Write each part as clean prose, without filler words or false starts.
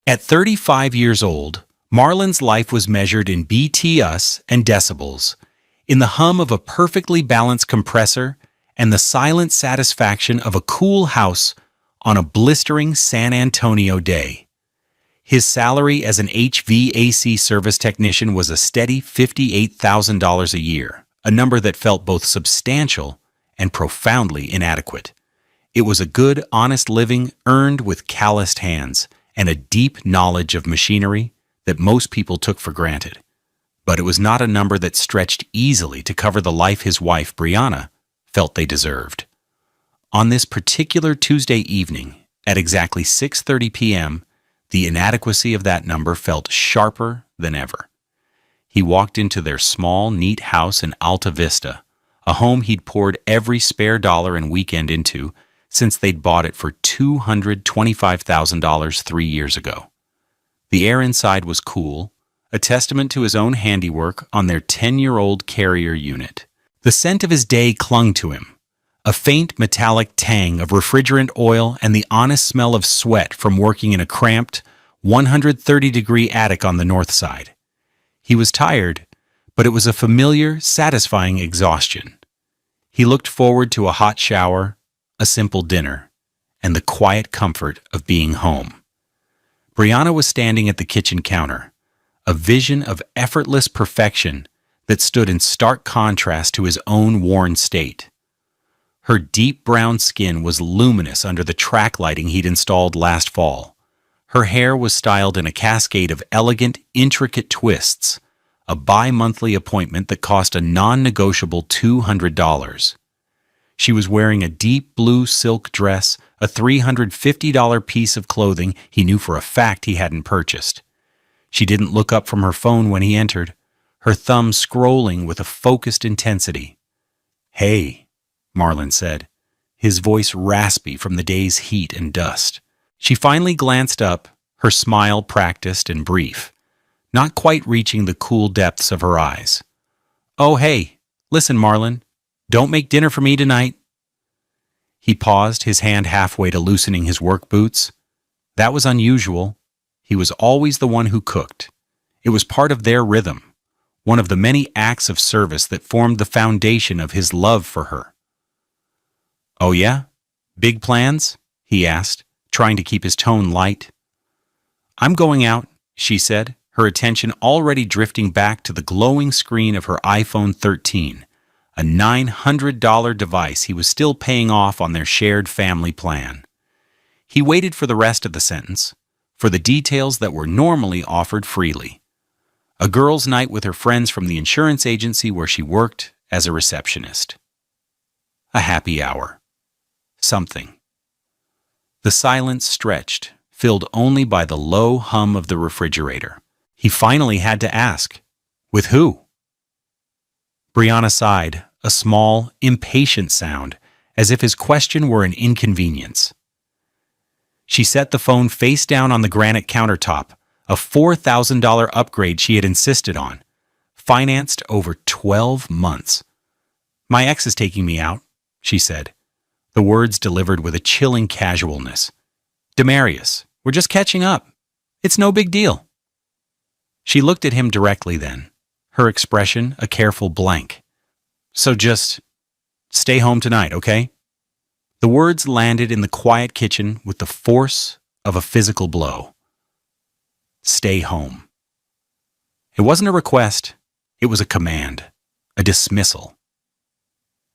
At 35 years old, Marlon's life was measured in BTUs and decibels, in the hum of a perfectly balanced compressor and the silent satisfaction of a cool house on a blistering San Antonio day. His salary as an HVAC service technician was a steady $58,000 a year, a number that felt both substantial and profoundly inadequate. It was a good, honest living earned with calloused hands and a deep knowledge of machinery that most people took for granted. But it was not a number that stretched easily to cover the life his wife, Brianna, felt they deserved. On this particular Tuesday evening, at exactly 6:30 p.m., the inadequacy of that number felt sharper than ever. He walked into their small, neat house in Alta Vista, a home he'd poured every spare dollar and weekend into since they'd bought it for $225,000 3 years ago. The air inside was cool, a testament to his own handiwork on their 10-year-old Carrier unit. The scent of his day clung to him, a faint metallic tang of refrigerant oil and the honest smell of sweat from working in a cramped, 130-degree attic on the north side. He was tired, but it was a familiar, satisfying exhaustion. He looked forward to a hot shower, a simple dinner, and the quiet comfort of being home. Brianna was standing at the kitchen counter, a vision of effortless perfection that stood in stark contrast to his own worn state. Her deep brown skin was luminous under the track lighting he'd installed last fall. Her hair was styled in a cascade of elegant, intricate twists, a bi-monthly appointment that cost a non-negotiable $200. She was wearing a deep blue silk dress, a $350 piece of clothing he knew for a fact he hadn't purchased. She didn't look up from her phone when he entered, her thumb scrolling with a focused intensity. "Hey," Marlon said, his voice raspy from the day's heat and dust. She finally glanced up, her smile practiced and brief, not quite reaching the cool depths of her eyes. "Oh, hey, listen, Marlon, don't make dinner for me tonight." He paused, his hand halfway to loosening his work boots. That was unusual. He was always the one who cooked. It was part of their rhythm, one of the many acts of service that formed the foundation of his love for her. "Oh yeah? Big plans?" he asked, trying to keep his tone light. "I'm going out," she said, her attention already drifting back to the glowing screen of her iPhone 13, a $900 device he was still paying off on their shared family plan. He waited for the rest of the sentence, for the details that were normally offered freely. A girls' night with her friends from the insurance agency where she worked as a receptionist. A happy hour. Something. The silence stretched, filled only by the low hum of the refrigerator. He finally had to ask, "With who?" Brianna sighed, a small, impatient sound, as if his question were an inconvenience. She set the phone face down on the granite countertop, a $4,000 upgrade she had insisted on, financed over 12 months. "My ex is taking me out," she said, the words delivered with a chilling casualness. "Demarius, we're just catching up. It's no big deal." She looked at him directly then, her expression a careful blank. "So just stay home tonight, okay?" The words landed in the quiet kitchen with the force of a physical blow. Stay home. It wasn't a request, it was a command, a dismissal.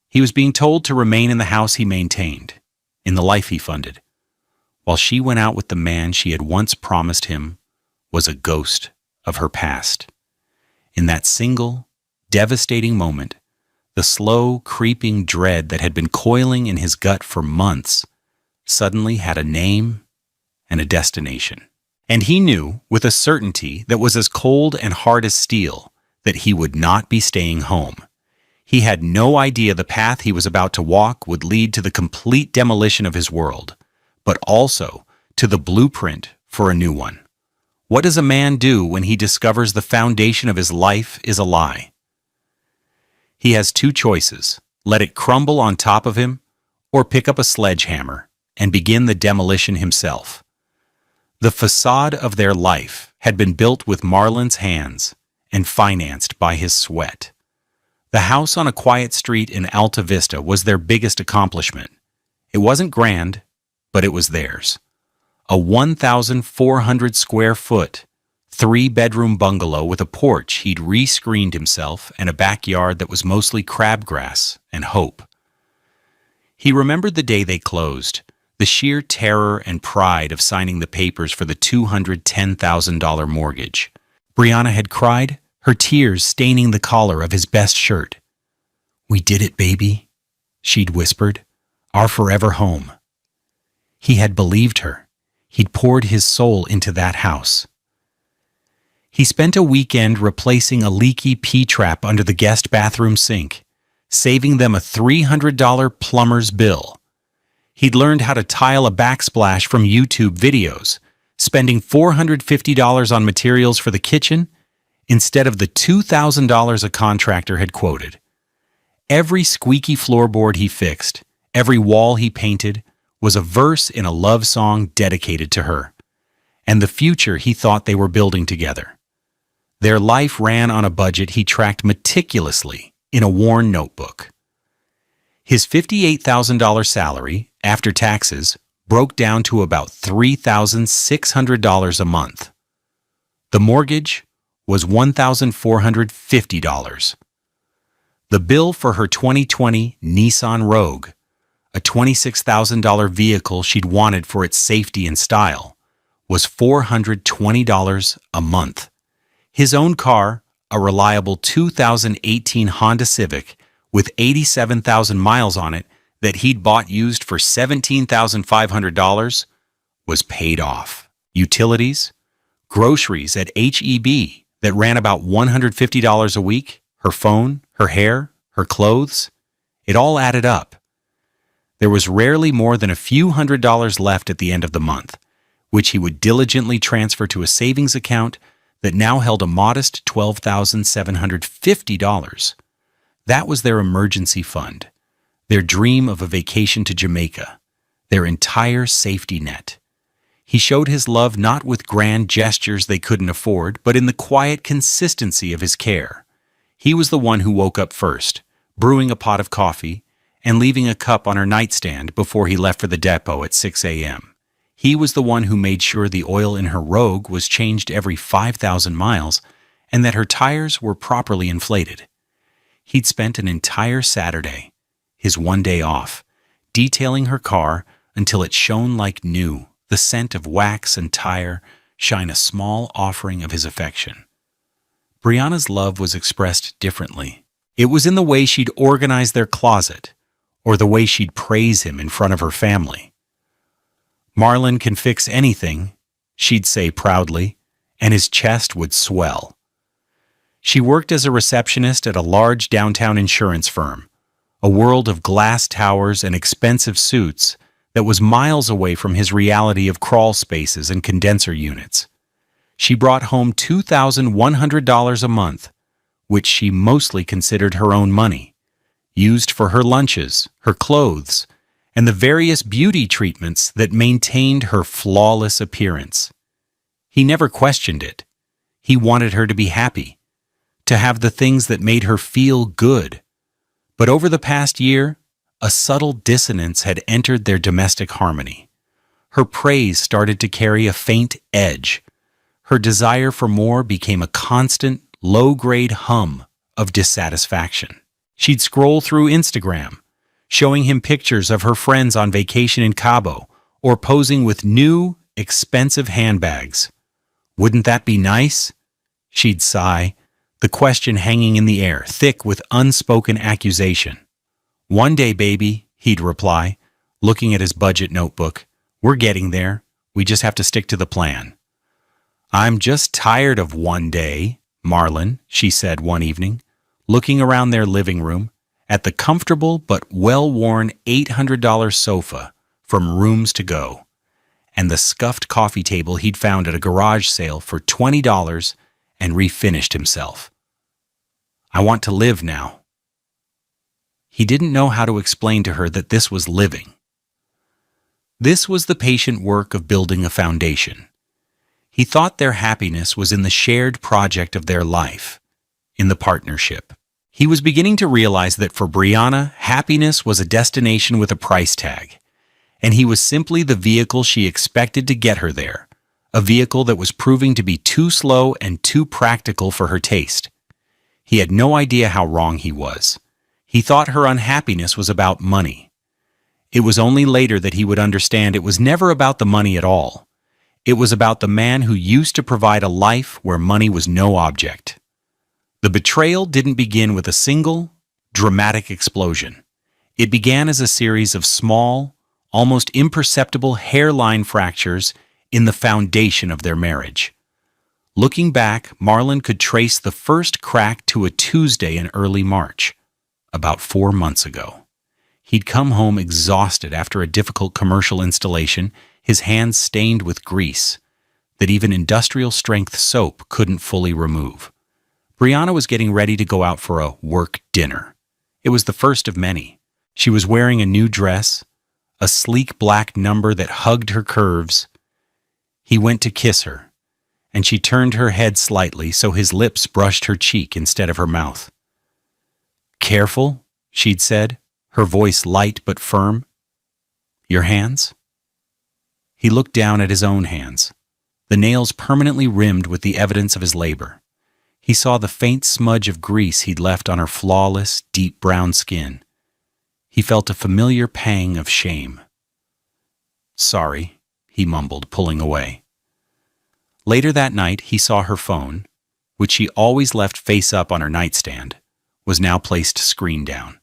He was being told to remain in the house he maintained, in the life he funded, while she went out with the man she had once promised him was a ghost of her past. In that single, devastating moment, the slow, creeping dread that had been coiling in his gut for months suddenly had a name and a destination. And he knew, with a certainty that was as cold and hard as steel, that he would not be staying home. He had no idea the path he was about to walk would lead to the complete demolition of his world, but also to the blueprint for a new one. What does a man do when he discovers the foundation of his life is a lie? He has two choices: let it crumble on top of him, or pick up a sledgehammer and begin the demolition himself. The facade of their life had been built with Marlon's hands and financed by his sweat. The house on a quiet street in Alta Vista was their biggest accomplishment. It wasn't grand, but it was theirs. A 1,400 square foot, 3-bedroom bungalow with a porch he'd re-screened himself and a backyard that was mostly crabgrass and hope. He remembered the day they closed, the sheer terror and pride of signing the papers for the $210,000 mortgage. Brianna had cried, her tears staining the collar of his best shirt. "We did it, baby," she'd whispered. "Our forever home." He had believed her. He'd poured his soul into that house. He spent a weekend replacing a leaky P-trap under the guest bathroom sink, saving them a $300 plumber's bill. He'd learned how to tile a backsplash from YouTube videos, spending $450 on materials for the kitchen instead of the $2,000 a contractor had quoted. Every squeaky floorboard he fixed, every wall he painted, was a verse in a love song dedicated to her, and the future he thought they were building together. Their life ran on a budget he tracked meticulously in a worn notebook. His $58,000 salary, after taxes, broke down to about $3,600 a month. The mortgage was $1,450. The bill for her 2020 Nissan Rogue, a $26,000 vehicle she'd wanted for its safety and style, was $420 a month. His own car, a reliable 2018 Honda Civic with 87,000 miles on it that he'd bought used for $17,500, was paid off. Utilities, groceries at H-E-B that ran about $150 a week, her phone, her hair, her clothes, it all added up. There was rarely more than a few $100s left at the end of the month, which he would diligently transfer to a savings account that now held a modest $12,750. That was their emergency fund, their dream of a vacation to Jamaica, their entire safety net. He showed his love not with grand gestures they couldn't afford, but in the quiet consistency of his care. He was the one who woke up first, brewing a pot of coffee and leaving a cup on her nightstand before he left for the depot at 6 a.m. He was the one who made sure the oil in her Rogue was changed every 5,000 miles and that her tires were properly inflated. He'd spent an entire Saturday, his one day off, detailing her car until it shone like new, the scent of wax and tire shine a small offering of his affection. Brianna's love was expressed differently. It was in the way she'd organize their closet, or the way she'd praise him in front of her family. "Marlon can fix anything," she'd say proudly, and his chest would swell. She worked as a receptionist at a large downtown insurance firm, a world of glass towers and expensive suits that was miles away from his reality of crawl spaces and condenser units. She brought home $2,100 a month, which she mostly considered her own money, used for her lunches, her clothes, and the various beauty treatments that maintained her flawless appearance. He never questioned it. He wanted her to be happy, to have the things that made her feel good. But over the past year, a subtle dissonance had entered their domestic harmony. Her praise started to carry a faint edge. Her desire for more became a constant, low-grade hum of dissatisfaction. She'd scroll through Instagram, showing him pictures of her friends on vacation in Cabo or posing with new, expensive handbags. "Wouldn't that be nice?" she'd sigh, the question hanging in the air, thick with unspoken accusation. "One day, baby," he'd reply, looking at his budget notebook. "We're getting there. We just have to stick to the plan." "I'm just tired of one day, Marlon," she said one evening, looking around their living room at the comfortable but well-worn $800 sofa from Rooms to Go, and the scuffed coffee table he'd found at a garage sale for $20 and refinished himself. "I want to live now." He didn't know how to explain to her that this was living. This was the patient work of building a foundation. He thought their happiness was in the shared project of their life, in the partnership. He was beginning to realize that for Brianna, happiness was a destination with a price tag, and he was simply the vehicle she expected to get her there, a vehicle that was proving to be too slow and too practical for her taste. He had no idea how wrong he was. He thought her unhappiness was about money. It was only later that he would understand it was never about the money at all. It was about the man who used to provide a life where money was no object. The betrayal didn't begin with a single, dramatic explosion. It began as a series of small, almost imperceptible hairline fractures in the foundation of their marriage. Looking back, Marlon could trace the first crack to a Tuesday in early March, about 4 months ago. He'd come home exhausted after a difficult commercial installation, his hands stained with grease that even industrial-strength soap couldn't fully remove. Brianna was getting ready to go out for a work dinner. It was the first of many. She was wearing a new dress, a sleek black number that hugged her curves. He went to kiss her, and she turned her head slightly so his lips brushed her cheek instead of her mouth. "Careful," she'd said, her voice light but firm. "Your hands?" He looked down at his own hands, the nails permanently rimmed with the evidence of his labor. He saw the faint smudge of grease he'd left on her flawless, deep brown skin. He felt a familiar pang of shame. "Sorry," he mumbled, pulling away. Later that night, he saw her phone, which she always left face up on her nightstand, was now placed screen down.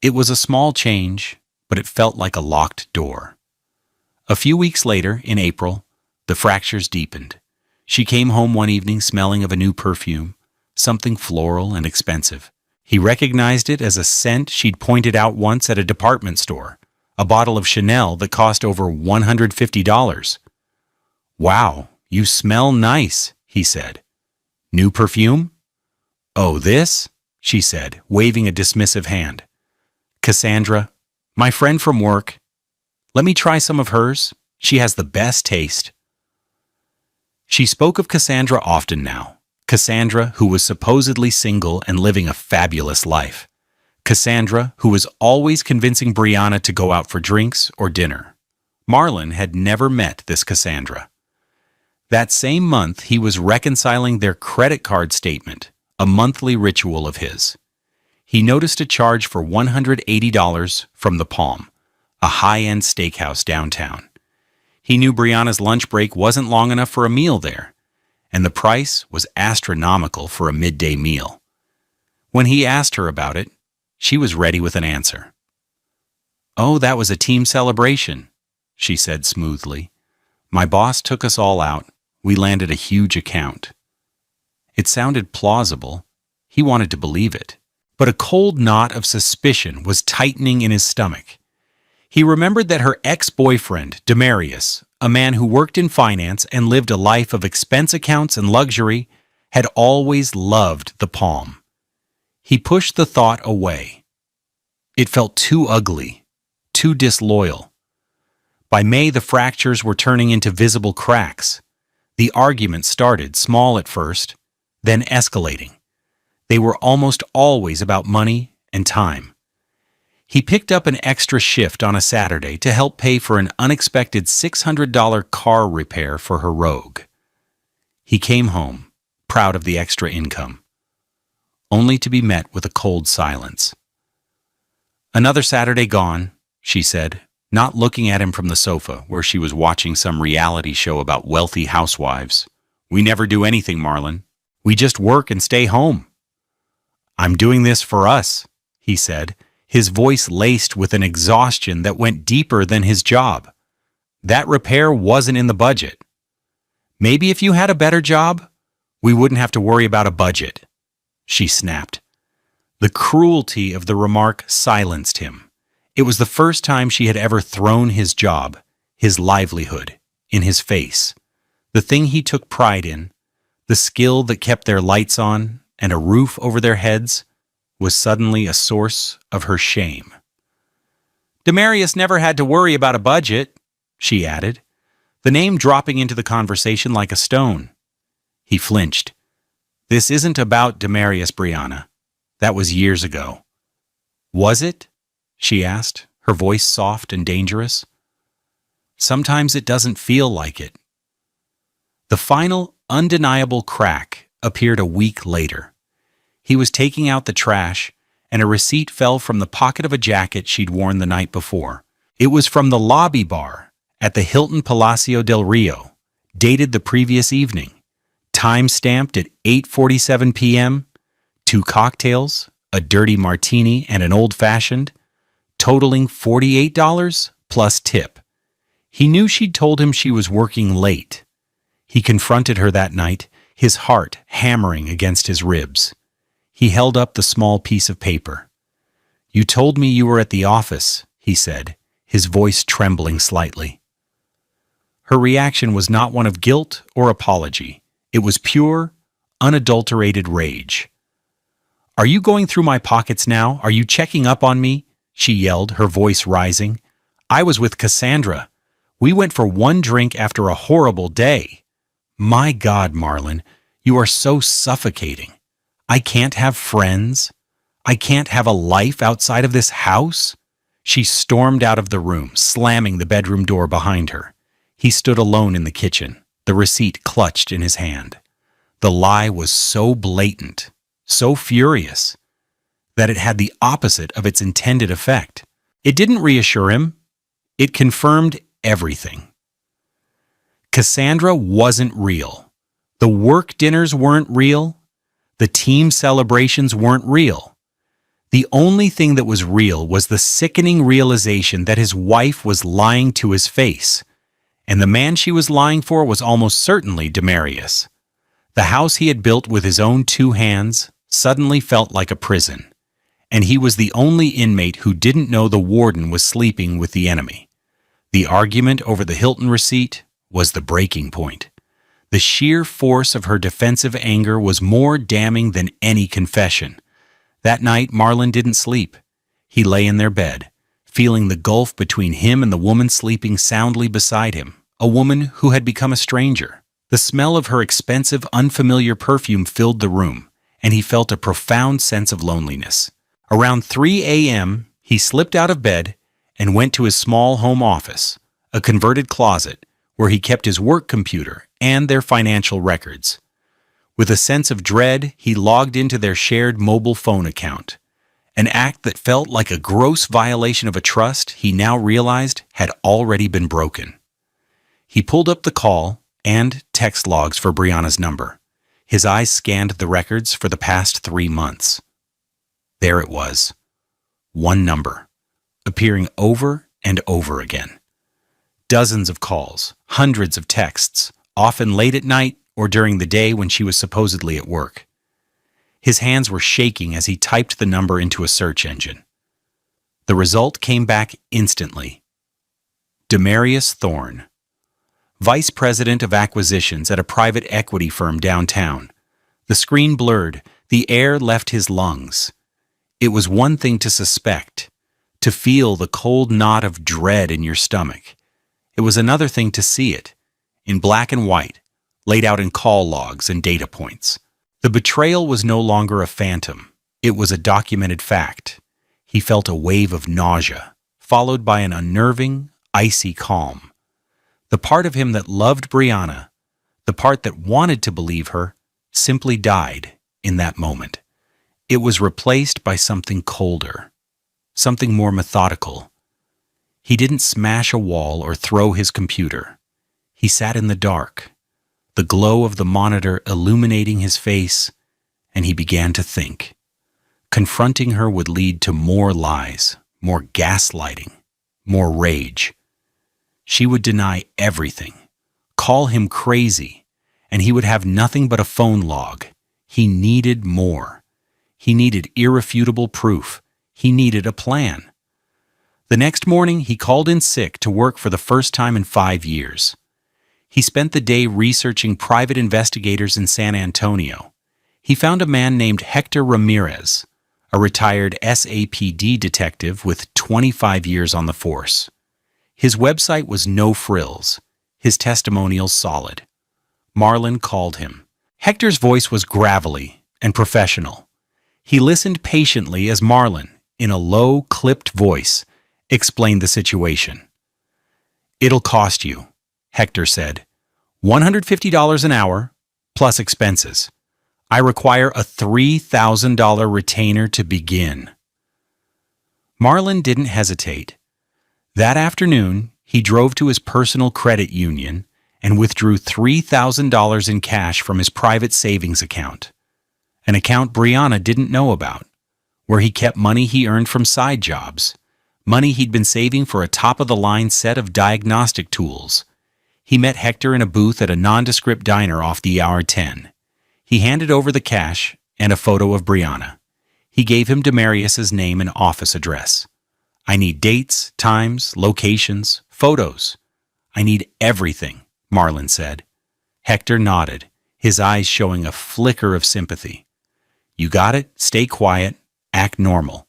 It was a small change, but it felt like a locked door. A few weeks later, in April, the fractures deepened. She came home one evening smelling of a new perfume, something floral and expensive. He recognized it as a scent she'd pointed out once at a department store, a bottle of Chanel that cost over $150. "Wow, you smell nice," he said. "New perfume?" "Oh, this?" she said, waving a dismissive hand. "Cassandra, my friend from work. Let me try some of hers. She has the best taste." She spoke of Cassandra often now. Cassandra, who was supposedly single and living a fabulous life. Cassandra, who was always convincing Brianna to go out for drinks or dinner. Marlon had never met this Cassandra. That same month, he was reconciling their credit card statement, a monthly ritual of his. He noticed a charge for $180 from the Palm, a high-end steakhouse downtown. He knew Brianna's lunch break wasn't long enough for a meal there, and the price was astronomical for a midday meal. When he asked her about it, she was ready with an answer. "Oh, that was a team celebration," she said smoothly. "My boss took us all out. We landed a huge account." It sounded plausible. He wanted to believe it. But a cold knot of suspicion was tightening in his stomach. He remembered that her ex-boyfriend, Demarius, a man who worked in finance and lived a life of expense accounts and luxury, had always loved the Palm. He pushed the thought away. It felt too ugly, too disloyal. By May, the fractures were turning into visible cracks. The argument started small at first, then escalating. They were almost always about money and time. He picked up an extra shift on a Saturday to help pay for an unexpected $600 car repair for her Rogue. He came home, proud of the extra income, only to be met with a cold silence. "Another Saturday gone," she said, not looking at him from the sofa where she was watching some reality show about wealthy housewives. "We never do anything, Marlon. We just work and stay home." "I'm doing this for us," he said, his voice laced with an exhaustion that went deeper than his job. "That repair wasn't in the budget. Maybe if you had a better job, we wouldn't have to worry about a budget," she snapped. The cruelty of the remark silenced him. It was the first time she had ever thrown his job, his livelihood, in his face. The thing he took pride in, the skill that kept their lights on and a roof over their heads, was suddenly a source of her shame. "Demarius never had to worry about a budget," she added. the name dropping into the conversation like a stone. He flinched. This isn't about Demarius, Brianna. That was years ago. Was it? She asked, her voice soft and dangerous. Sometimes it doesn't feel like it. The final, undeniable crack appeared a week later. He was taking out the trash, and a receipt fell from the pocket of a jacket she'd worn the night before. It was from the lobby bar at the Hilton Palacio del Rio, dated the previous evening, time-stamped at 8:47 p.m., 2 cocktails, a dirty martini, and an old-fashioned, totaling $48 plus tip. He knew she'd told him she was working late. He confronted her that night, his heart hammering against his ribs. He held up the small piece of paper. "You told me you were at the office," he said, his voice trembling slightly. Her reaction was not one of guilt or apology. It was pure, unadulterated rage. "Are you going through my pockets now? Are you checking up on me?" she yelled, her voice rising. "I was with Cassandra. We went for one drink after a horrible day. My God, Marlon, you are so suffocating. I can't have friends. I can't have a life outside of this house." She stormed out of the room, slamming the bedroom door behind her. He stood alone in the kitchen, the receipt clutched in his hand. The lie was so blatant, so furious, that it had the opposite of its intended effect. It didn't reassure him. It confirmed everything. Cassandra wasn't real. The work dinners weren't real. The team celebrations weren't real. The only thing that was real was the sickening realization that his wife was lying to his face, and the man she was lying for was almost certainly Demarius. The house he had built with his own 2 hands suddenly felt like a prison, and he was the only inmate who didn't know the warden was sleeping with the enemy. The argument over the Hilton receipt was the breaking point. The sheer force of her defensive anger was more damning than any confession. That night, Marlon didn't sleep. He lay in their bed, feeling the gulf between him and the woman sleeping soundly beside him, a woman who had become a stranger. The smell of her expensive, unfamiliar perfume filled the room, and he felt a profound sense of loneliness. Around 3 a.m., he slipped out of bed and went to his small home office, a converted closet, where he kept his work computer and their financial records. With a sense of dread, he logged into their shared mobile phone account, an act that felt like a gross violation of a trust he now realized had already been broken. He pulled up the call and text logs for Brianna's number. His eyes scanned the records for the past 3 months. There it was. One number, appearing over and over again. Dozens of calls, hundreds of texts, often late at night or during the day when she was supposedly at work. His hands were shaking as he typed the number into a search engine. The result came back instantly. Demarius Thorne, Vice President of Acquisitions at a private equity firm downtown. The screen blurred, the air left his lungs. It was one thing to suspect, to feel the cold knot of dread in your stomach. It was another thing to see it, in black and white, laid out in call logs and data points. The betrayal was no longer a phantom. It was a documented fact. He felt a wave of nausea, followed by an unnerving, icy calm. The part of him that loved Brianna, the part that wanted to believe her, simply died in that moment. It was replaced by something colder, something more methodical. He didn't smash a wall or throw his computer. He sat in the dark, the glow of the monitor illuminating his face, and he began to think. Confronting her would lead to more lies, more gaslighting, more rage. She would deny everything, call him crazy, and he would have nothing but a phone log. He needed more. He needed irrefutable proof. He needed a plan. The next morning, he called in sick to work for the first time in 5 years. He spent the day researching private investigators in San Antonio. He found a man named Hector Ramirez, a retired SAPD detective with 25 years on the force. His website was no frills. his testimonials solid. Marlon called him. Hector's voice was gravelly and professional. He listened patiently as Marlon, in a low, clipped voice, explained the situation. "It'll cost you," Hector said, "$150 an hour, plus expenses. I require a $3,000 retainer to begin." Marlon didn't hesitate. That afternoon, he drove to his personal credit union and withdrew $3,000 in cash from his private savings account, an account Brianna didn't know about, where he kept money he earned from side jobs, money he'd been saving for a top-of-the-line set of diagnostic tools. He met Hector in a booth at a nondescript diner off the Hour 10. He handed over the cash and a photo of Brianna. He gave him Demarius's name and office address. "I need dates, times, locations, photos. I need everything," Marlon said. Hector nodded, his eyes showing a flicker of sympathy. "You got it. Stay quiet. Act normal.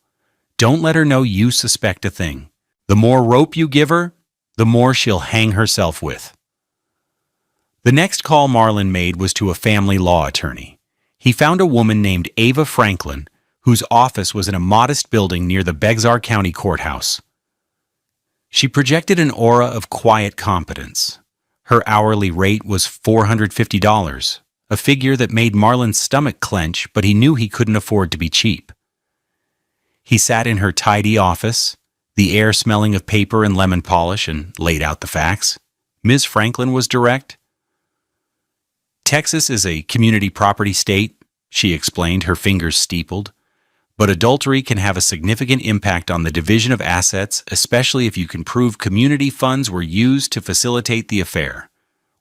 Don't let her know you suspect a thing. The more rope you give her, the more she'll hang herself with." The next call Marlon made was to a family law attorney. He found a woman named Ava Franklin, whose office was in a modest building near the Bexar County Courthouse. She projected an aura of quiet competence. Her hourly rate was $450, a figure that made Marlon's stomach clench, but he knew he couldn't afford to be cheap. He sat in her tidy office, the air smelling of paper and lemon polish, and laid out the facts. Ms. Franklin was direct. "Texas is a community property state," she explained, her fingers steepled. "But adultery can have a significant impact on the division of assets, especially if you can prove community funds were used to facilitate the affair.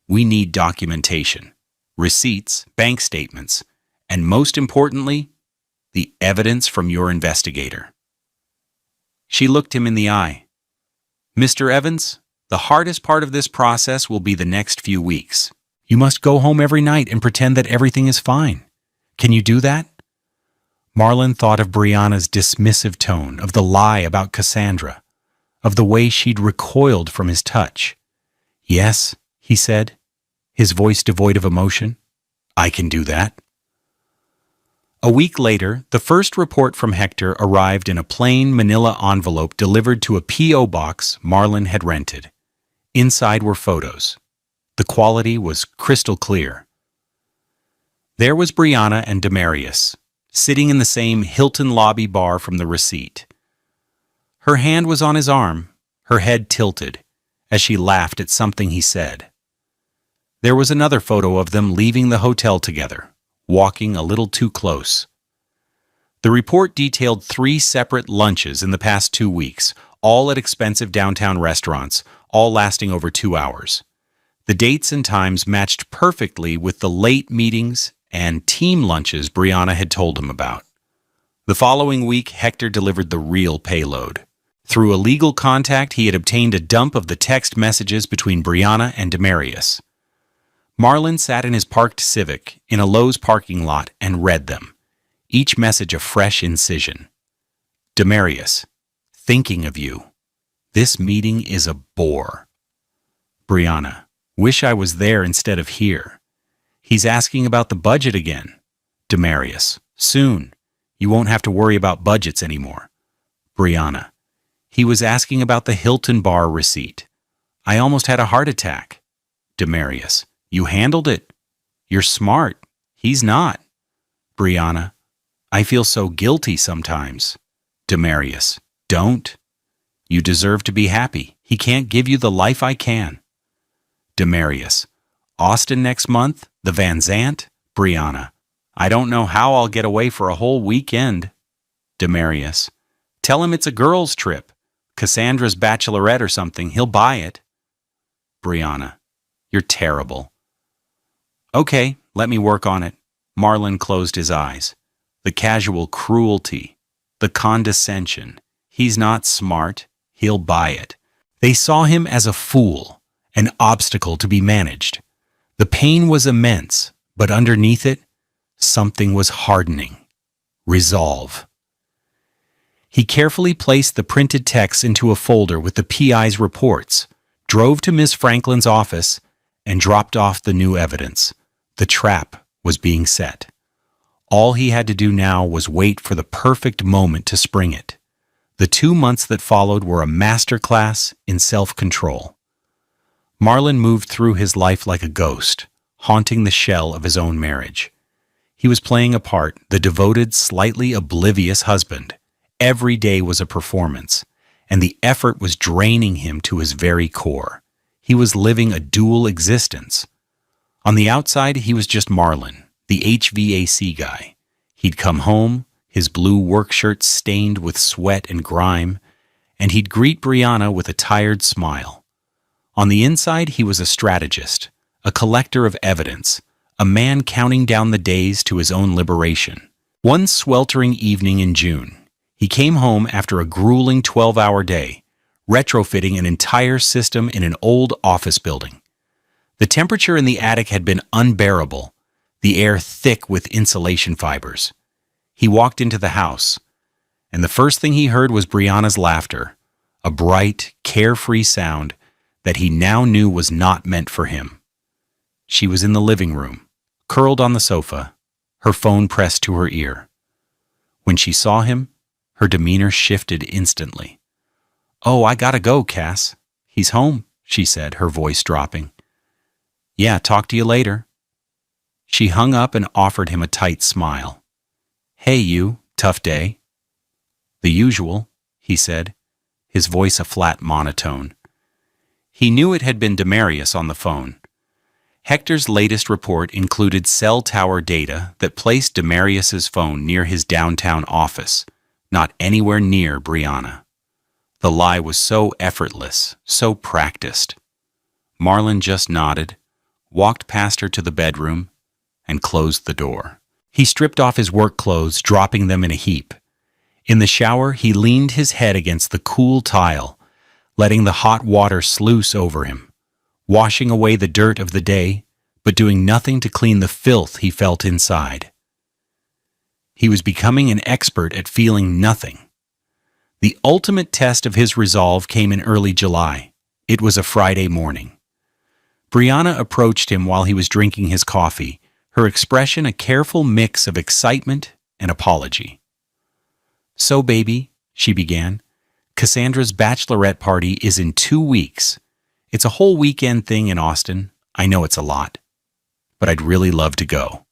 We need documentation, receipts, bank statements, and most importantly, the evidence from your investigator." She looked him in the eye. "Mr. Evans, the hardest part of this process will be the next few weeks. You must go home every night and pretend that everything is fine. Can you do that?" Marlon thought of Brianna's dismissive tone, of the lie about Cassandra, of the way she'd recoiled from his touch. "Yes," he said, his voice devoid of emotion. "I can do that." A week later, the first report from Hector arrived in a plain manila envelope delivered to a P.O. box Marlon had rented. Inside were photos. The quality was crystal clear. There was Brianna and Demarius, sitting in the same Hilton lobby bar from the receipt. Her hand was on his arm, her head tilted, as she laughed at something he said. There was another photo of them leaving the hotel together, walking a little too close. The report detailed 3 separate lunches in the past 2 weeks, all at expensive downtown restaurants, all lasting over 2 hours. The dates and times matched perfectly with the late meetings and team lunches Brianna had told him about. The following week, Hector delivered the real payload. Through a legal contact, he had obtained a dump of the text messages between Brianna and Demarius. Marlon sat in his parked Civic in a Lowe's parking lot and read them, each message a fresh incision. "Demarius, thinking of you. This meeting is a bore." Brianna, "Wish I was there instead of here. He's asking about the budget again." Demarius, "Soon. You won't have to worry about budgets anymore." Brianna, "He was asking about the Hilton bar receipt. I almost had a heart attack." Demarius, "You handled it. You're smart. He's not." Brianna, "I feel so guilty sometimes." Demarius, "Don't. You deserve to be happy. He can't give you the life I can." Demarius, "Austin next month? The Van Zant?" Brianna, "I don't know how I'll get away for a whole weekend." Demarius, "Tell him it's a girls' trip. Cassandra's bachelorette or something. He'll buy it." Brianna, "You're terrible." "Okay, let me work on it." Marlon closed his eyes. The casual cruelty, the condescension. He's not smart. He'll buy it. They saw him as a fool, an obstacle to be managed. The pain was immense, but underneath it, something was hardening. Resolve. He carefully placed the printed text into a folder with the PI's reports, drove to Miss Franklin's office, and dropped off the new evidence. The trap was being set. All he had to do now was wait for the perfect moment to spring it. The 2 months that followed were a masterclass in self-control. Marlon moved through his life like a ghost, haunting the shell of his own marriage. He was playing a part, the devoted, slightly oblivious husband. Every day was a performance, and the effort was draining him to his very core. He was living a dual existence. On the outside, he was just Marlon, the HVAC guy. He'd come home, his blue work shirt stained with sweat and grime, and he'd greet Brianna with a tired smile. On the inside, he was a strategist, a collector of evidence, a man counting down the days to his own liberation. One sweltering evening in June, he came home after a grueling 12-hour day, retrofitting an entire system in an old office building. The temperature in the attic had been unbearable, the air thick with insulation fibers. He walked into the house, and the first thing he heard was Brianna's laughter, a bright, carefree sound that he now knew was not meant for him. She was in the living room, curled on the sofa, her phone pressed to her ear. When she saw him, her demeanor shifted instantly. "Oh, I gotta go, Cass. He's home," she said, her voice dropping. "Yeah, talk to you later." She hung up and offered him a tight smile. "Hey, you, tough day." "The usual," he said, his voice a flat monotone. He knew it had been Demarius on the phone. Hector's latest report included cell tower data that placed Demarius's phone near his downtown office, not anywhere near Brianna. The lie was so effortless, so practiced. Marlon just nodded, walked past her to the bedroom, and closed the door. He stripped off his work clothes, dropping them in a heap. In the shower, he leaned his head against the cool tile, letting the hot water sluice over him, washing away the dirt of the day, but doing nothing to clean the filth he felt inside. He was becoming an expert at feeling nothing. The ultimate test of his resolve came in early July. It was a Friday morning. Brianna approached him while he was drinking his coffee, her expression a careful mix of excitement and apology. "So, baby," she began, "Cassandra's bachelorette party is in 2 weeks. It's a whole weekend thing in Austin. I know it's a lot, but I'd really love to go.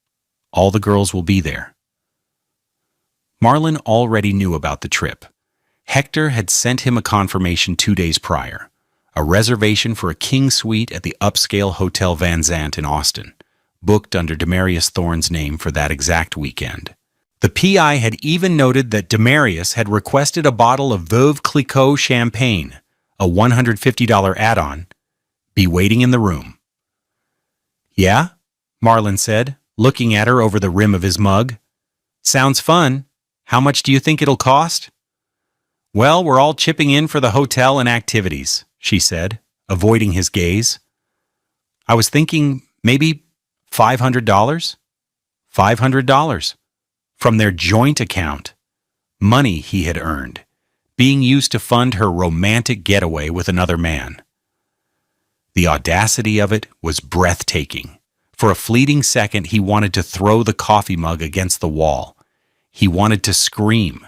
All the girls will be there." Marlon already knew about the trip. Hector had sent him a confirmation 2 days prior, a reservation for a king suite at the upscale Hotel Van Zandt in Austin, booked under Demarius Thorne's name for that exact weekend. The PI had even noted that Demarius had requested a bottle of Veuve Clicquot champagne, a $150 add-on, be waiting in the room. "Yeah?" Marlon said, looking at her over the rim of his mug. "Sounds fun. How much do you think it'll cost?" "Well, we're all chipping in for the hotel and activities," she said, avoiding his gaze. "I was thinking maybe $500? $500. From their joint account. Money he had earned, being used to fund her romantic getaway with another man. The audacity of it was breathtaking. For a fleeting second, he wanted to throw the coffee mug against the wall. He wanted to scream,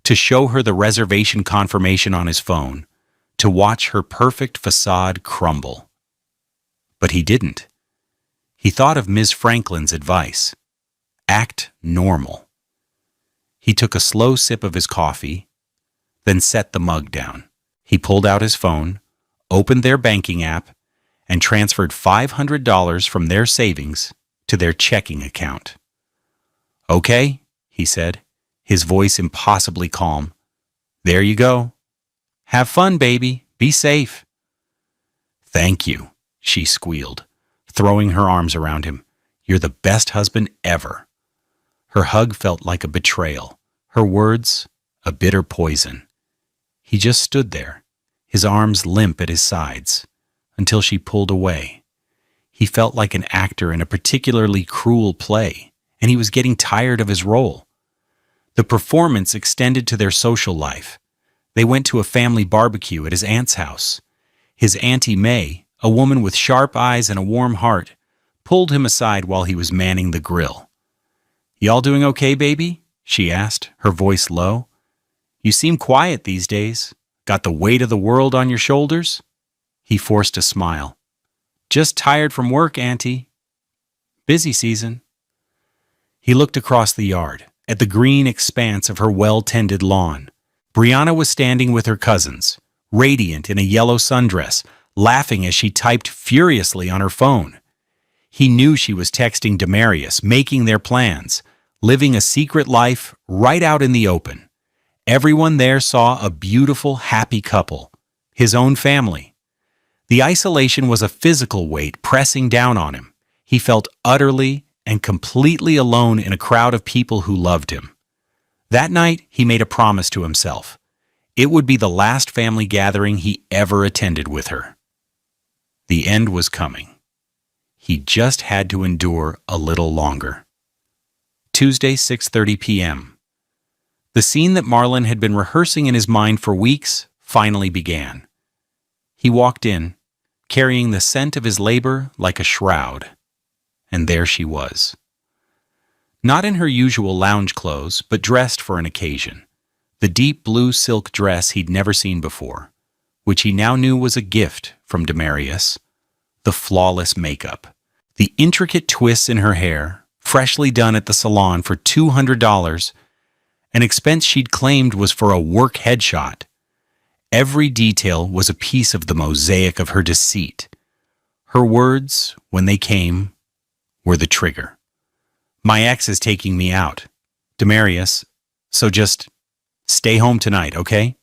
to show her the reservation confirmation on his phone, to watch her perfect facade crumble. But he didn't. He thought of Ms. Franklin's advice. Act normal. He took a slow sip of his coffee, then set the mug down. He pulled out his phone, opened their banking app, and transferred $500 from their savings to their checking account. "Okay," he said, his voice impossibly calm. "There you go. Have fun, baby. Be safe." "Thank you," she squealed, throwing her arms around him. "You're the best husband ever." Her hug felt like a betrayal, her words a bitter poison. He just stood there, his arms limp at his sides, until she pulled away. He felt like an actor in a particularly cruel play, and he was getting tired of his role. The performance extended to their social life. They went to a family barbecue at his aunt's house. His Auntie May, a woman with sharp eyes and a warm heart, pulled him aside while he was manning the grill. "Y'all doing okay, baby?" she asked, her voice low. "You seem quiet these days. Got the weight of the world on your shoulders?" He forced a smile. "Just tired from work, Auntie. Busy season." He looked across the yard, at the green expanse of her well-tended lawn. Brianna was standing with her cousins, radiant in a yellow sundress, laughing as she typed furiously on her phone. He knew she was texting Demarius, making their plans, living a secret life right out in the open. Everyone there saw a beautiful, happy couple, his own family. The isolation was a physical weight pressing down on him. He felt utterly and completely alone in a crowd of people who loved him. That night, he made a promise to himself. It would be the last family gathering he ever attended with her. The end was coming. He just had to endure a little longer. Tuesday, 6:30 p.m. The scene that Marlon had been rehearsing in his mind for weeks finally began. He walked in, carrying the scent of his labor like a shroud. And there she was. Not in her usual lounge clothes, but dressed for an occasion. The deep blue silk dress he'd never seen before, which he now knew was a gift from Demarius. The flawless makeup, the intricate twists in her hair, freshly done at the salon for $200, an expense she'd claimed was for a work headshot. Every detail was a piece of the mosaic of her deceit. Her words, when they came, were the trigger. "My ex is taking me out, Demarius, so just stay home tonight, okay?"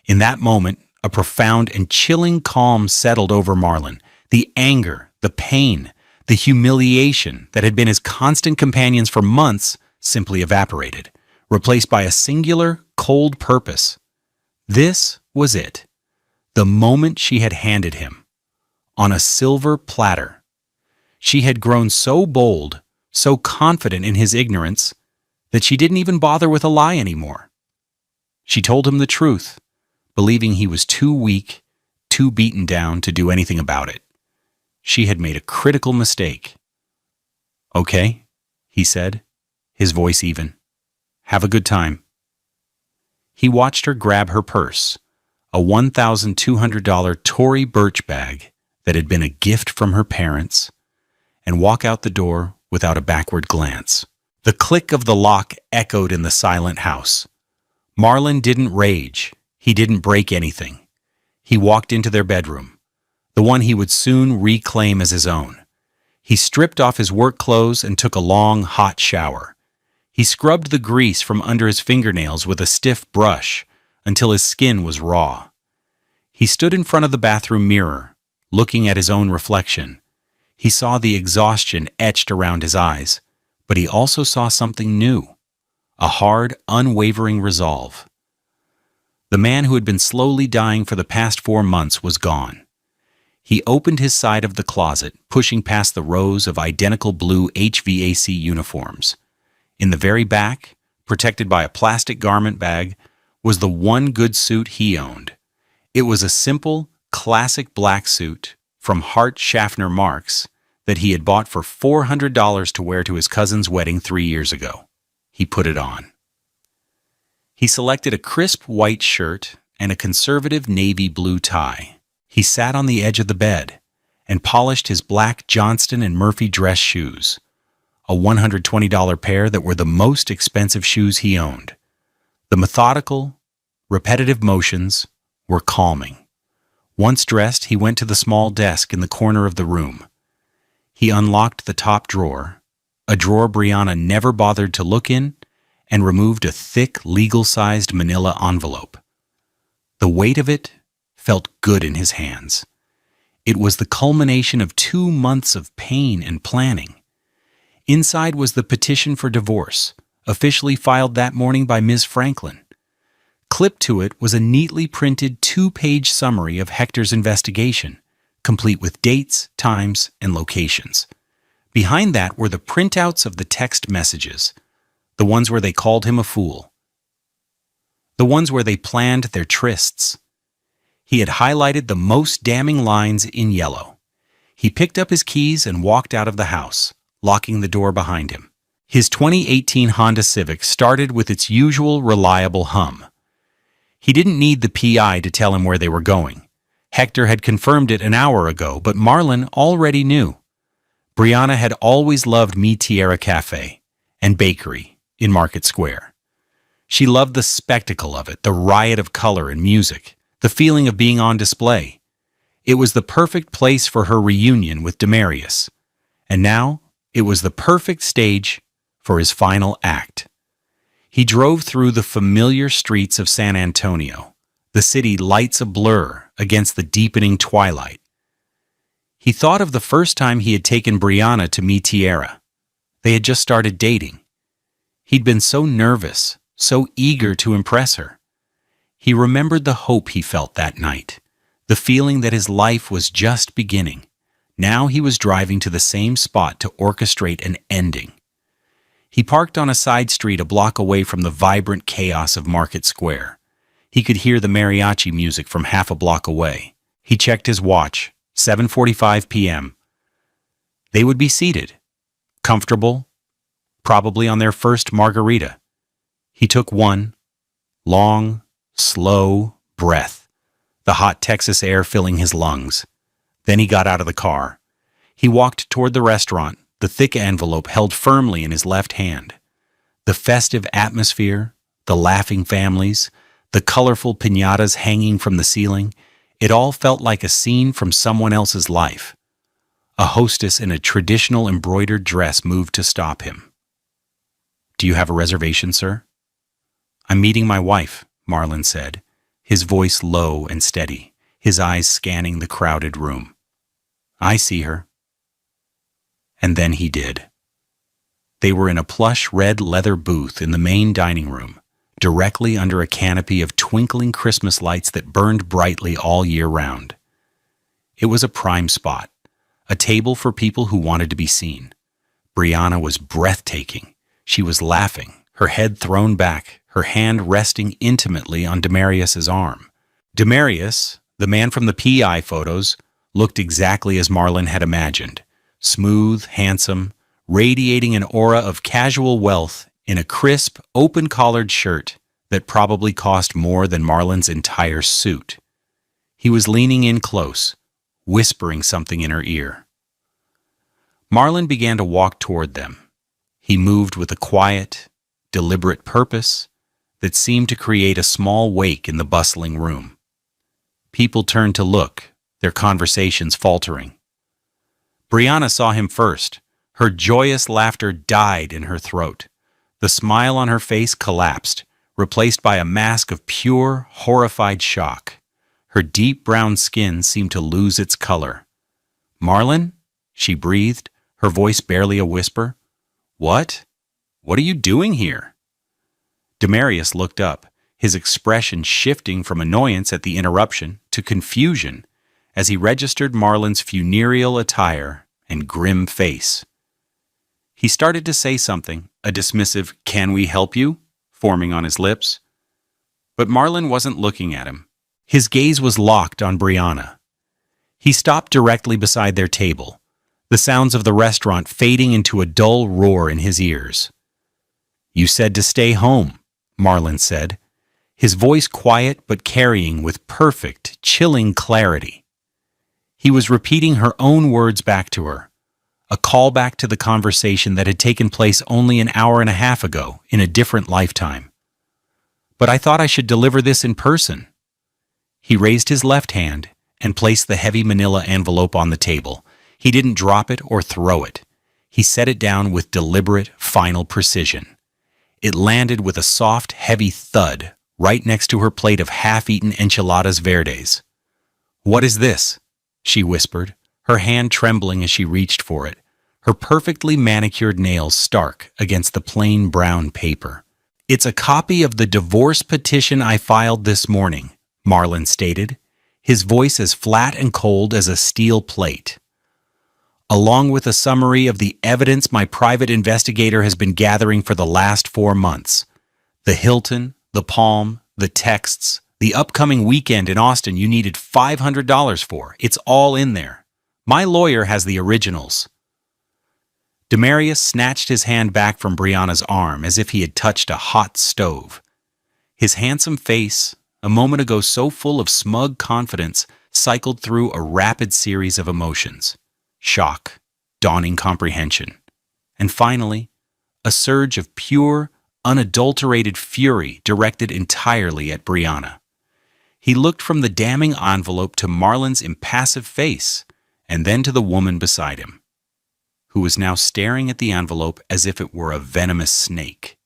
In that moment, a profound and chilling calm settled over Marlon. The anger, the pain, the humiliation that had been his constant companions for months simply evaporated, replaced by a singular, cold purpose. This was it. The moment she had handed him. On a silver platter. She had grown so bold, so confident in his ignorance, that she didn't even bother with a lie anymore. She told him the truth, believing he was too weak, too beaten down to do anything about it. She had made a critical mistake. "Okay," he said, his voice even. "Have a good time." He watched her grab her purse, a $1,200 Tory Burch bag that had been a gift from her parents, and walk out the door without a backward glance. The click of the lock echoed in the silent house. Marlon didn't rage. He didn't break anything. He walked into their bedroom, the one he would soon reclaim as his own. He stripped off his work clothes and took a long, hot shower. He scrubbed the grease from under his fingernails with a stiff brush until his skin was raw. He stood in front of the bathroom mirror, looking at his own reflection. He saw the exhaustion etched around his eyes, but he also saw something new, a hard, unwavering resolve. The man who had been slowly dying for the past 4 months was gone. He opened his side of the closet, pushing past the rows of identical blue HVAC uniforms. In the very back, protected by a plastic garment bag, was the one good suit he owned. It was a simple, classic black suit from Hart Schaffner Marks that he had bought for $400 to wear to his cousin's wedding 3 years ago. He put it on. He selected a crisp white shirt and a conservative navy blue tie. He sat on the edge of the bed and polished his black Johnston & Murphy dress shoes, a $120 pair that were the most expensive shoes he owned. The methodical, repetitive motions were calming. Once dressed, he went to the small desk in the corner of the room. He unlocked the top drawer, a drawer Brianna never bothered to look in, and removed a thick, legal-sized manila envelope. The weight of it felt good in his hands. It was the culmination of 2 months of pain and planning. Inside was the petition for divorce, officially filed that morning by Ms. Franklin. Clipped to it was a neatly printed 2-page summary of Hector's investigation, complete with dates, times, and locations. Behind that were the printouts of the text messages, the ones where they called him a fool, the ones where they planned their trysts. He had highlighted the most damning lines in yellow. He picked up his keys and walked out of the house, locking the door behind him. His 2018 Honda Civic started with its usual reliable hum. He didn't need the PI to tell him where they were going. Hector had confirmed it an hour ago, but Marlon already knew. Brianna had always loved Mi Tierra Cafe and Bakery in Market Square. She loved the spectacle of it, the riot of color and music, the feeling of being on display. It was the perfect place for her reunion with Demarius. And now, it was the perfect stage for his final act. He drove through the familiar streets of San Antonio, the city lights a blur against the deepening twilight. He thought of the first time he had taken Brianna to Mi Tierra. They had just started dating. He'd been so nervous, so eager to impress her. He remembered the hope he felt that night, the feeling that his life was just beginning. Now he was driving to the same spot to orchestrate an ending. He parked on a side street a block away from the vibrant chaos of Market Square. He could hear the mariachi music from half a block away. He checked his watch, 7:45 p.m. They would be seated, comfortable, probably on their first margarita. He took one long, slow breath, the hot Texas air filling his lungs. Then he got out of the car. He walked toward the restaurant, the thick envelope held firmly in his left hand. The festive atmosphere, the laughing families, the colorful piñatas hanging from the ceiling, it all felt like a scene from someone else's life. A hostess in a traditional embroidered dress moved to stop him. "Do you have a reservation, sir?" "I'm meeting my wife," Marlon said, his voice low and steady, his eyes scanning the crowded room. "I see her." And then he did. They were in a plush red leather booth in the main dining room, directly under a canopy of twinkling Christmas lights that burned brightly all year round. It was a prime spot, a table for people who wanted to be seen. Brianna was breathtaking. She was laughing, her head thrown back, her hand resting intimately on Demarius's arm. Demarius, the man from the PI photos, looked exactly as Marlon had imagined. Smooth, handsome, radiating an aura of casual wealth in a crisp, open-collared shirt that probably cost more than Marlon's entire suit. He was leaning in close, whispering something in her ear. Marlon began to walk toward them. He moved with a quiet, deliberate purpose that seemed to create a small wake in the bustling room. People turned to look, their conversations faltering. Brianna saw him first. Her joyous laughter died in her throat. The smile on her face collapsed, replaced by a mask of pure, horrified shock. Her deep brown skin seemed to lose its color. "Marlon?" she breathed, her voice barely a whisper. "What? What are you doing here?" Demarius looked up, his expression shifting from annoyance at the interruption to confusion as he registered Marlon's funereal attire and grim face. He started to say something, a dismissive "Can we help you?" forming on his lips. But Marlon wasn't looking at him. His gaze was locked on Brianna. He stopped directly beside their table, the sounds of the restaurant fading into a dull roar in his ears. "You said to stay home," Marlon said, his voice quiet but carrying with perfect, chilling clarity. He was repeating her own words back to her, a callback to the conversation that had taken place only an hour and a half ago in a different lifetime. "But I thought I should deliver this in person." He raised his left hand and placed the heavy manila envelope on the table. He didn't drop it or throw it. He set it down with deliberate, final precision. It landed with a soft, heavy thud right next to her plate of half-eaten enchiladas verdes. "What is this?" she whispered, her hand trembling as she reached for it, her perfectly manicured nails stark against the plain brown paper. "It's a copy of the divorce petition I filed this morning," Marlon stated, his voice as flat and cold as a steel plate. "Along with a summary of the evidence my private investigator has been gathering for the last 4 months. The Hilton, the Palm, the texts, the The upcoming weekend in Austin you needed $500 for. It's all in there. My lawyer has the originals. Demarius snatched his hand back from Brianna's arm as if he had touched a hot stove. His handsome face, a moment ago so full of smug confidence, cycled through a rapid series of emotions. Shock, dawning comprehension, and finally, a surge of pure, unadulterated fury directed entirely at Brianna. He looked from the damning envelope to Marlon's impassive face, and then to the woman beside him, who was now staring at the envelope as if it were a venomous snake.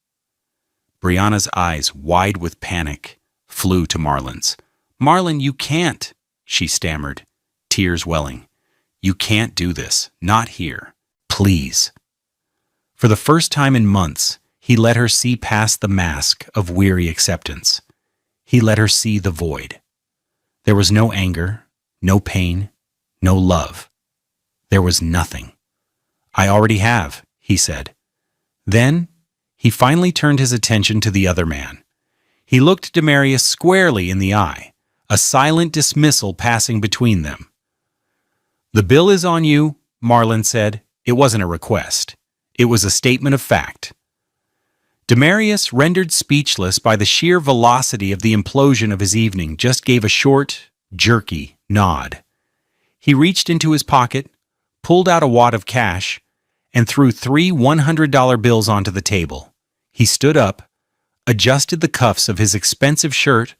Brianna's eyes, wide with panic, flew to Marlon's. "Marlon, you can't," she stammered, tears welling. "You can't do this. Not here. Please." For the first time in months, he let her see past the mask of weary acceptance. He let her see the void. There was no anger, no pain, no love. There was nothing. "I already have," he said. Then, he finally turned his attention to the other man. He looked Demarius squarely in the eye, a silent dismissal passing between them. "The bill is on you," Marlon said. It wasn't a request. It was a statement of fact. Demarius, rendered speechless by the sheer velocity of the implosion of his evening, just gave a short, jerky nod. He reached into his pocket, pulled out a wad of cash, and threw 3 $100 bills onto the table. He stood up, adjusted the cuffs of his expensive shirt,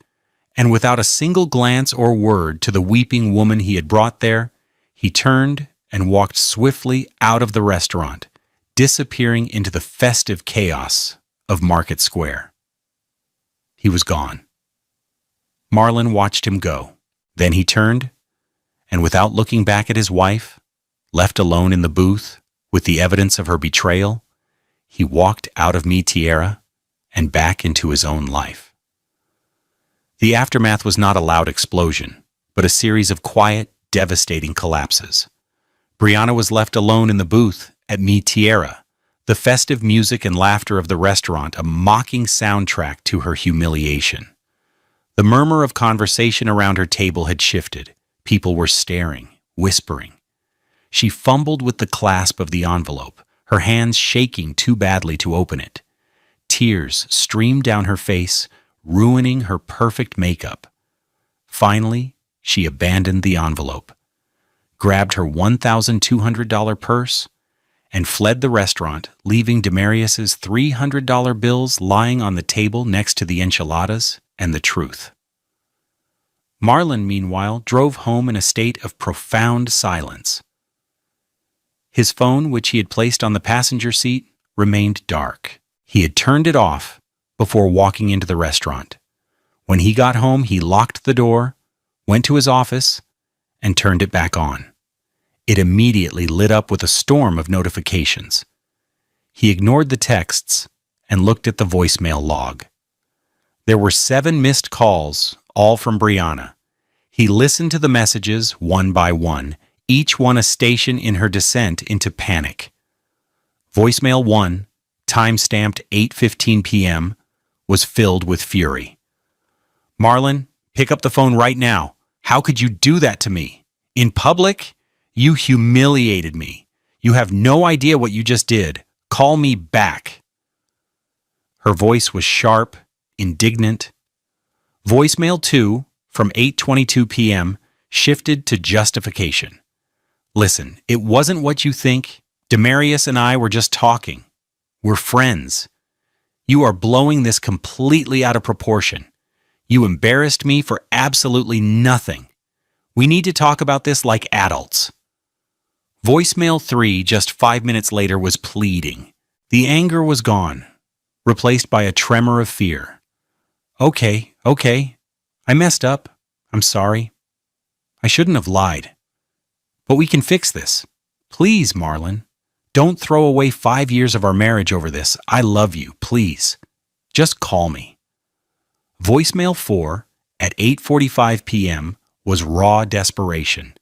and without a single glance or word to the weeping woman he had brought there, he turned and walked swiftly out of the restaurant, disappearing into the festive chaos of Market Square. He was gone. Marlon watched him go. Then he turned, and without looking back at his wife, left alone in the booth with the evidence of her betrayal, he walked out of Mi Tierra and back into his own life. The aftermath was not a loud explosion, but a series of quiet, devastating collapses. Brianna was left alone in the booth at Mi Tierra, the festive music and laughter of the restaurant a mocking soundtrack to her humiliation. The murmur of conversation around her table had shifted. People were staring, whispering. She fumbled with the clasp of the envelope, her hands shaking too badly to open it. Tears streamed down her face, ruining her perfect makeup. Finally, she abandoned the envelope, grabbed her $1,200 purse, and fled the restaurant, leaving Demarius's $300 bills lying on the table next to the enchiladas and the truth. Marlon, meanwhile, drove home in a state of profound silence. His phone, which he had placed on the passenger seat, remained dark. He had turned it off before walking into the restaurant. When he got home, he locked the door, went to his office, and turned it back on. It immediately lit up with a storm of notifications. He ignored the texts and looked at the voicemail log. There were 7 missed calls, all from Brianna. He listened to the messages one by one, each one a station in her descent into panic. Voicemail 1, time-stamped 8:15 p.m., was filled with fury. "Marlon, pick up the phone right now. How could you do that to me? In public? You humiliated me. You have no idea what you just did. Call me back." Her voice was sharp, indignant. Voicemail 2, from 8:22 p.m., shifted to justification. "Listen, it wasn't what you think. Demarius and I were just talking. We're friends. You are blowing this completely out of proportion. You embarrassed me for absolutely nothing. We need to talk about this like adults." Voicemail 3, just 5 minutes later, was pleading. The anger was gone, replaced by a tremor of fear. Okay. I messed up. I'm sorry. I shouldn't have lied. But we can fix this. Please, Marlon. Don't throw away 5 years of our marriage over this. I love you. Please. Just call me. Voicemail 4, at 8:45 p.m., was raw desperation.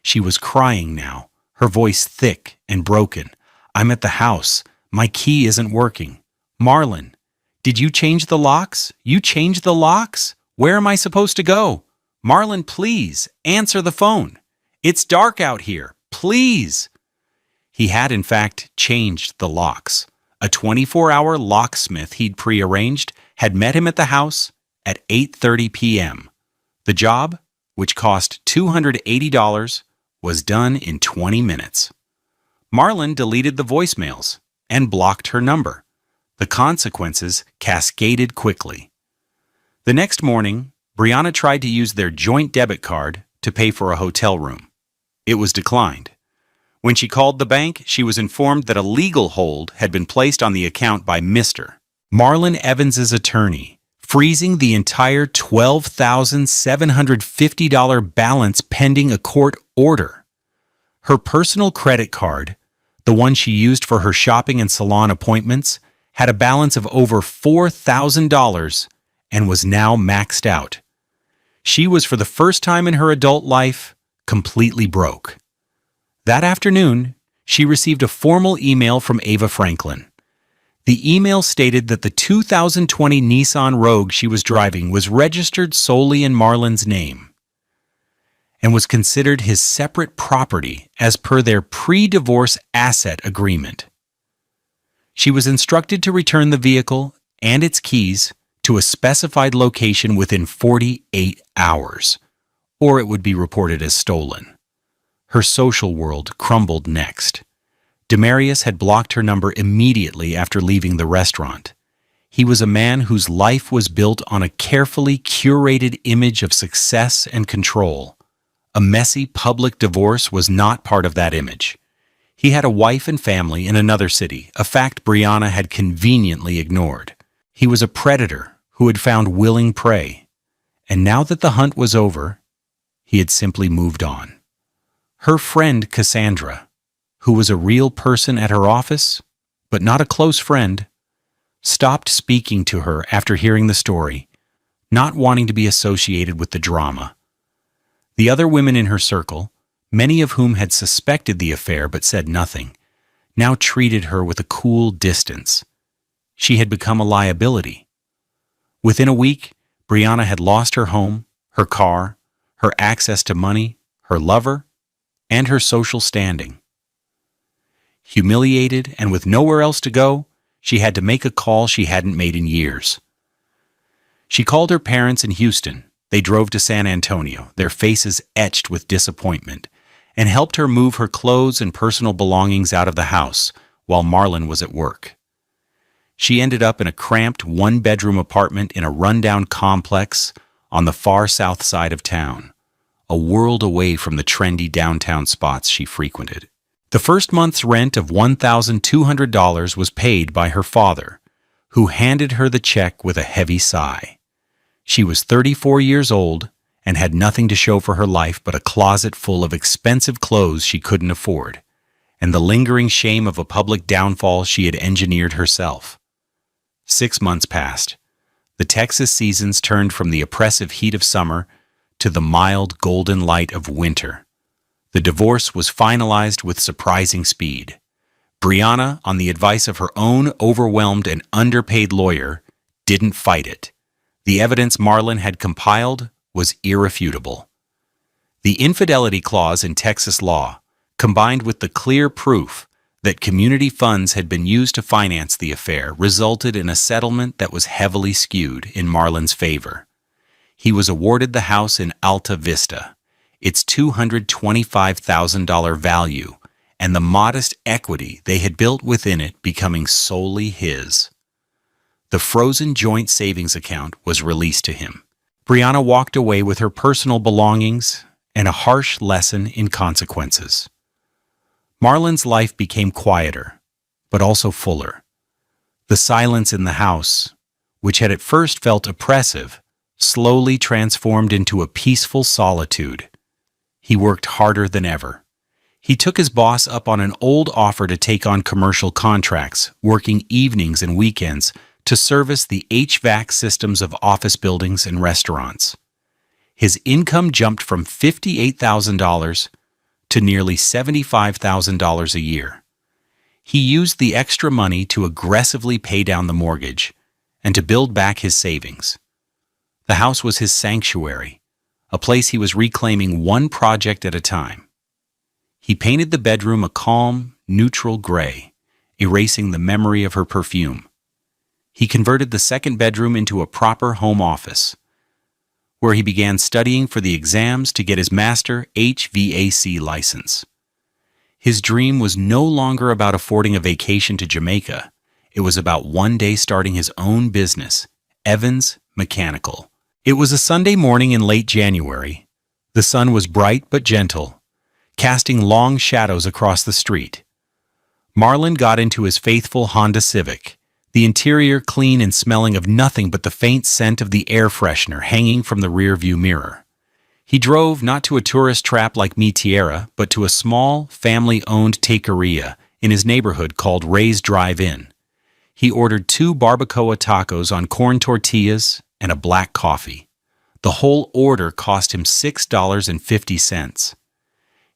She was crying now, her voice thick and broken. "I'm at the house. My key isn't working. Marlon, did you change the locks? You changed the locks? Where am I supposed to go? Marlon, please, answer the phone. It's dark out here. Please. He had, in fact, changed the locks. A 24-hour locksmith he'd prearranged had met him at the house at 8:30 p.m. The job, which cost $280, was done in 20 minutes. Marlon deleted the voicemails and blocked her number. The consequences cascaded quickly. The next morning, Brianna tried to use their joint debit card to pay for a hotel room. It was declined. When she called the bank, she was informed that a legal hold had been placed on the account by Mr. Marlon Evans's attorney, freezing the entire $12,750 balance pending a court order. Her personal credit card, the one she used for her shopping and salon appointments, had a balance of over $4,000 and was now maxed out. She was, for the first time in her adult life, completely broke. That afternoon, she received a formal email from Ava Franklin. The email stated that the 2020 Nissan Rogue she was driving was registered solely in Marlon's name and was considered his separate property as per their pre-divorce asset agreement. She was instructed to return the vehicle and its keys to a specified location within 48 hours, or it would be reported as stolen. Her social world crumbled next. Demarius had blocked her number immediately after leaving the restaurant. He was a man whose life was built on a carefully curated image of success and control. A messy public divorce was not part of that image. He had a wife and family in another city, a fact Brianna had conveniently ignored. He was a predator who had found willing prey, and now that the hunt was over, he had simply moved on. Her friend Cassandra, who was a real person at her office, but not a close friend, stopped speaking to her after hearing the story, not wanting to be associated with the drama. The other women in her circle, many of whom had suspected the affair but said nothing, now treated her with a cool distance. She had become a liability. Within a week, Brianna had lost her home, her car, her access to money, her lover, and her social standing. Humiliated and with nowhere else to go, she had to make a call she hadn't made in years. She called her parents in Houston. They drove to San Antonio, their faces etched with disappointment, and helped her move her clothes and personal belongings out of the house while Marlon was at work. She ended up in a cramped one-bedroom apartment in a rundown complex on the far south side of town, a world away from the trendy downtown spots she frequented. The first month's rent of $1,200 was paid by her father, who handed her the check with a heavy sigh. She was 34 years old and had nothing to show for her life but a closet full of expensive clothes she couldn't afford, and the lingering shame of a public downfall she had engineered herself. 6 months passed. The Texas seasons turned from the oppressive heat of summer to the mild golden light of winter. The divorce was finalized with surprising speed. Brianna, on the advice of her own overwhelmed and underpaid lawyer, didn't fight it. The evidence Marlon had compiled was irrefutable. The infidelity clause in Texas law, combined with the clear proof that community funds had been used to finance the affair, resulted in a settlement that was heavily skewed in Marlon's favor. He was awarded the house in Alta Vista, its $225,000 value, and the modest equity they had built within it becoming solely his. The frozen joint savings account was released to him. Brianna walked away with her personal belongings and a harsh lesson in consequences. Marlon's life became quieter, but also fuller. The silence in the house, which had at first felt oppressive, slowly transformed into a peaceful solitude. He worked harder than ever. He took his boss up on an old offer to take on commercial contracts, working evenings and weekends to service the HVAC systems of office buildings and restaurants. His income jumped from $58,000 to nearly $75,000 a year. He used the extra money to aggressively pay down the mortgage and to build back his savings. The house was his sanctuary, a place he was reclaiming one project at a time. He painted the bedroom a calm, neutral gray, erasing the memory of her perfume. He converted the second bedroom into a proper home office, where he began studying for the exams to get his master HVAC license. His dream was no longer about affording a vacation to Jamaica. It was about one day starting his own business, Evans Mechanical. It was a Sunday morning in late January. The sun was bright but gentle, casting long shadows across the street. Marlon got into his faithful Honda Civic, the interior clean and smelling of nothing but the faint scent of the air freshener hanging from the rearview mirror. He drove not to a tourist trap like Mi Tierra, but to a small, family-owned taqueria in his neighborhood called Ray's Drive-In. He ordered 2 barbacoa tacos on corn tortillas and a black coffee. The whole order cost him $6.50.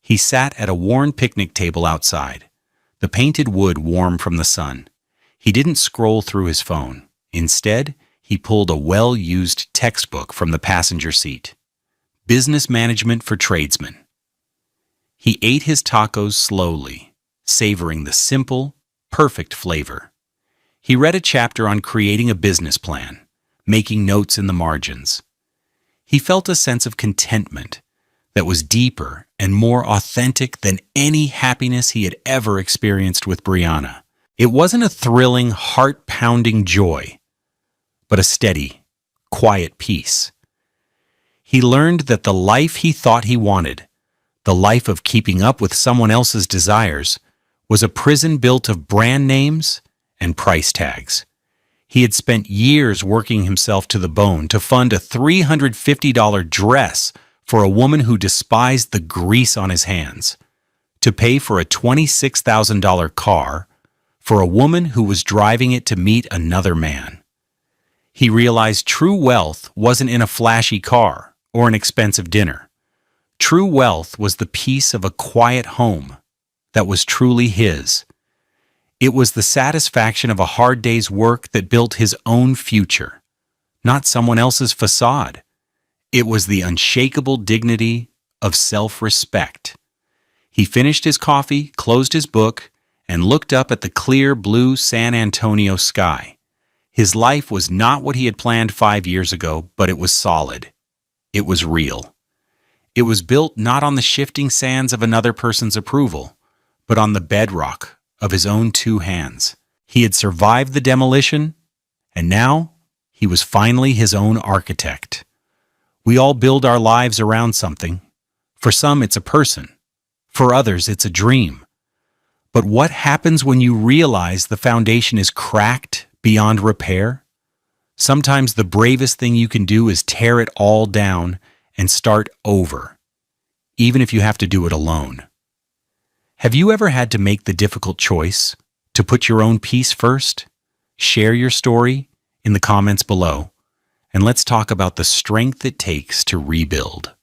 He sat at a worn picnic table outside, the painted wood warm from the sun. He didn't scroll through his phone. Instead, he pulled a well-used textbook from the passenger seat. Business Management for Tradesmen. He ate his tacos slowly, savoring the simple, perfect flavor. He read a chapter on creating a business plan, making notes in the margins. He felt a sense of contentment that was deeper and more authentic than any happiness he had ever experienced with Brianna. It wasn't a thrilling, heart-pounding joy, but a steady, quiet peace. He learned that the life he thought he wanted, the life of keeping up with someone else's desires, was a prison built of brand names and price tags. He had spent years working himself to the bone to fund a $350 dress for a woman who despised the grease on his hands, to pay for a $26,000 car for a woman who was driving it to meet another man. He realized true wealth wasn't in a flashy car or an expensive dinner. True wealth was the peace of a quiet home that was truly his. It was the satisfaction of a hard day's work that built his own future, not someone else's facade. It was the unshakable dignity of self-respect. He finished his coffee, closed his book, and looked up at the clear blue San Antonio sky. His life was not what he had planned 5 years ago, but it was solid. It was real. It was built not on the shifting sands of another person's approval, but on the bedrock of his own 2 hands. He had survived the demolition, and now he was finally his own architect. We all build our lives around something. For some, it's a person. For others, it's a dream. But what happens when you realize the foundation is cracked beyond repair? Sometimes the bravest thing you can do is tear it all down and start over, even if you have to do it alone. Have you ever had to make the difficult choice to put your own peace first? Share your story in the comments below, and let's talk about the strength it takes to rebuild.